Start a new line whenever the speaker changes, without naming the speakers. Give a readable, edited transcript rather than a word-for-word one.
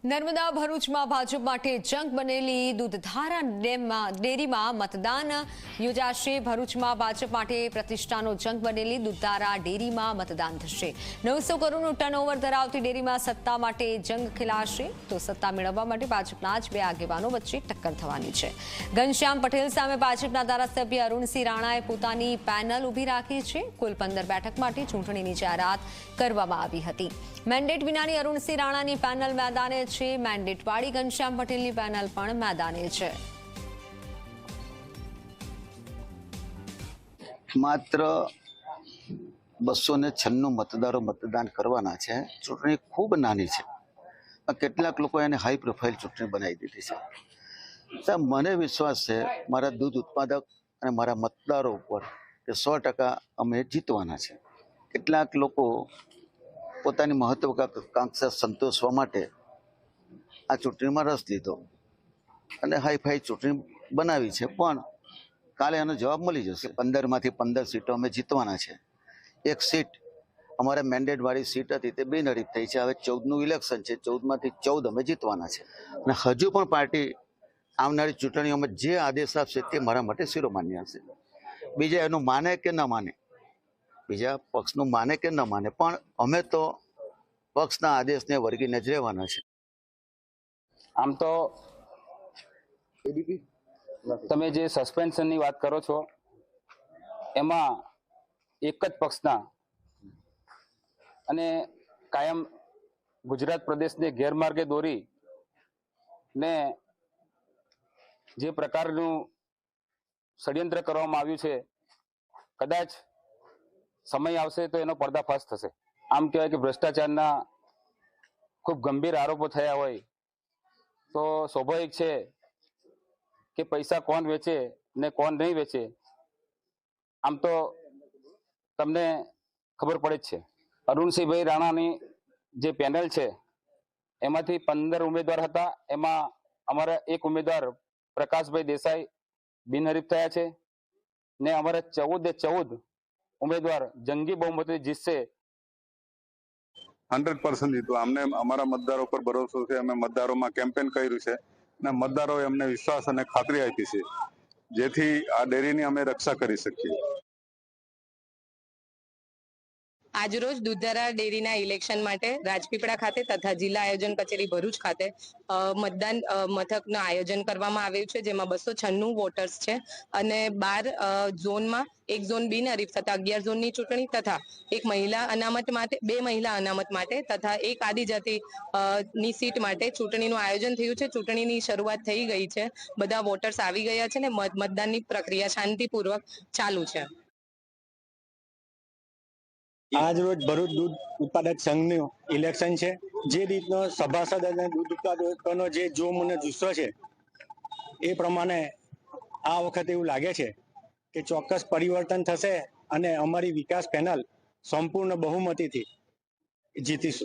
નર્મદા ભરૂચમાં ભાજપ માટે જંગ બનેલી દૂધધારા ડેરીમાં મતદાન યોજાશે। ભરૂચમાં ભાજપ માટે પ્રતિષ્ઠાનો જંગ બનેલી દૂધધારા ડેરીમાં મતદાન થશે। 900 કરોડનું ટર્નઓવર ધરાવતી ડેરીમાં સત્તા માટે જંગ ખેલાશે। તો સત્તા મેળવવા માટે ભાજપના જ બે આગેવાનો વચ્ચે ટક્કર થવાની છે। ઘનશ્યામ પટેલ સામે ભાજપના ધારાસભ્ય અરુણસિંહ રાણાએ પોતાની પેનલ ઊભી રાખી છે। કુલ 15 બેઠક માટે ચૂંટણીની જાહેરાત કરવામાં આવી હતી। મેન્ડેટ વિનાની અરુણસિંહ રાણાની પેનલ મેદાને છે। મેન્ડેટવાળી ઘનશ્યામ પટેલની પેનલ પણ મેદાને છે।
માત્ર 296 મતદારો મતદાન કરવાના છે। ચૂંટણી ખૂબ નાની છે। કેટલાક લોકો એને હાઈ પ્રોફાઇલ ચૂંટણી બનાવી દીધી છે। મને વિશ્વાસ છે મારા દૂધ ઉત્પાદક અને મારા મતદારો ઉપર કે 100% અમે જીતવાના છે। કેટલાક લોકો પોતાની મહત્વાકાંક્ષા સંતોષવા માટે આ ચૂંટણીમાં રસ લીધો અને હાઈફાઈ ચૂંટણી બનાવી છે, પણ કાલે એનો જવાબ મળી જશે। 15માંથી 15 સીટો અમે જીતવાના છે। એક સીટ અમારે મેન્ડેટવાળી સીટ હતી તે બિનહરીફ થઈ છે। હવે 14નું ઇલેક્શન છે, 14માંથી 14 અમે જીતવાના છે અને હજુ પણ પાર્ટી આવનારી ચૂંટણીઓમાં જે આદેશ આપશે તે મારા માટે શિરોમાન્ય હશે। બીજા એનું માને કે ન માને, બીજા પક્ષનું માને કે ન માને, પણ અમે તો પક્ષના આદેશને વર્ગીને જ રહેવાના છે।
આમ તો તમે જે સસ્પેન્શનની વાત કરો છો એમાં એક જ પક્ષના અને કાયમ ગુજરાત પ્રદેશને ગેરમાર્ગે દોરી ને જે પ્રકારનું ષડયંત્ર કરવામાં આવ્યું છે, કદાચ સમય આવશે તો એનો પર્દાફાશ થશે। આમ કહેવાય કે ભ્રષ્ટાચારના ખૂબ ગંભીર આરોપો થયા હોય તો સ્વાભાવિક છે કે પૈસા કોણ વેચે ને કોણ નહીં વેચે આમ તો તમને ખબર પડે જ છે। અરુણસિંહભાઈ રાણાની જે પેનલ છે એમાંથી 15 ઉમેદવાર હતા। એમાં અમારા એક ઉમેદવાર પ્રકાશભાઈ દેસાઈ બિનહરીફ થયા છે ને અમારા 14 ઉમેદવાર જંગી બહુમતી જીતશે।
100% જીતવા અમને અમારા મતદારો પર ભરોસો છે। અમે મતદારોમાં કેમ્પેન કર્યું છે અને મતદારોએ અમને વિશ્વાસ અને ખાતરી આપી છે, જેથી આ ડેરીની અમે રક્ષા કરી શકીએ।
આજરોજ દૂધધારા ડેરીના ઇલેક્શન માટે રાજપીપળા ખાતે તથા જિલ્લા આયોજન કચેરી ભરૂચ ખાતે મતદાન મથકનું આયોજન કરવામાં આવ્યું છે, જેમાં 296 વોટર્સ છે અને 12 ઝોનમાં એક ઝોન બિનહરીફ તથા 11 ઝોનની ચૂંટણી તથા એક મહિલા અનામત માટે 2 મહિલા અનામત માટે તથા એક આદિજાતિ ની સીટ માટે ચૂંટણીનું આયોજન થયું છે। ચૂંટણીની શરૂઆત થઈ ગઈ છે, બધા વોટર્સ આવી ગયા છે અને મતદાનની પ્રક્રિયા શાંતિપૂર્વક ચાલુ છે।
આજ રોજ ભરૂચ દૂધ ઉત્પાદક સંઘનું ઇલેક્શન છે। જે રીતનો સભાસદ અને દૂધ ઉત્પાદકોનો જે જોમ અને જુસ્સો છે એ પ્રમાણે આ વખતે એવું લાગે છે કે ચોક્કસ પરિવર્તન થશે અને અમારી વિકાસ પેનલ સંપૂર્ણ બહુમતીથી જીતીશું।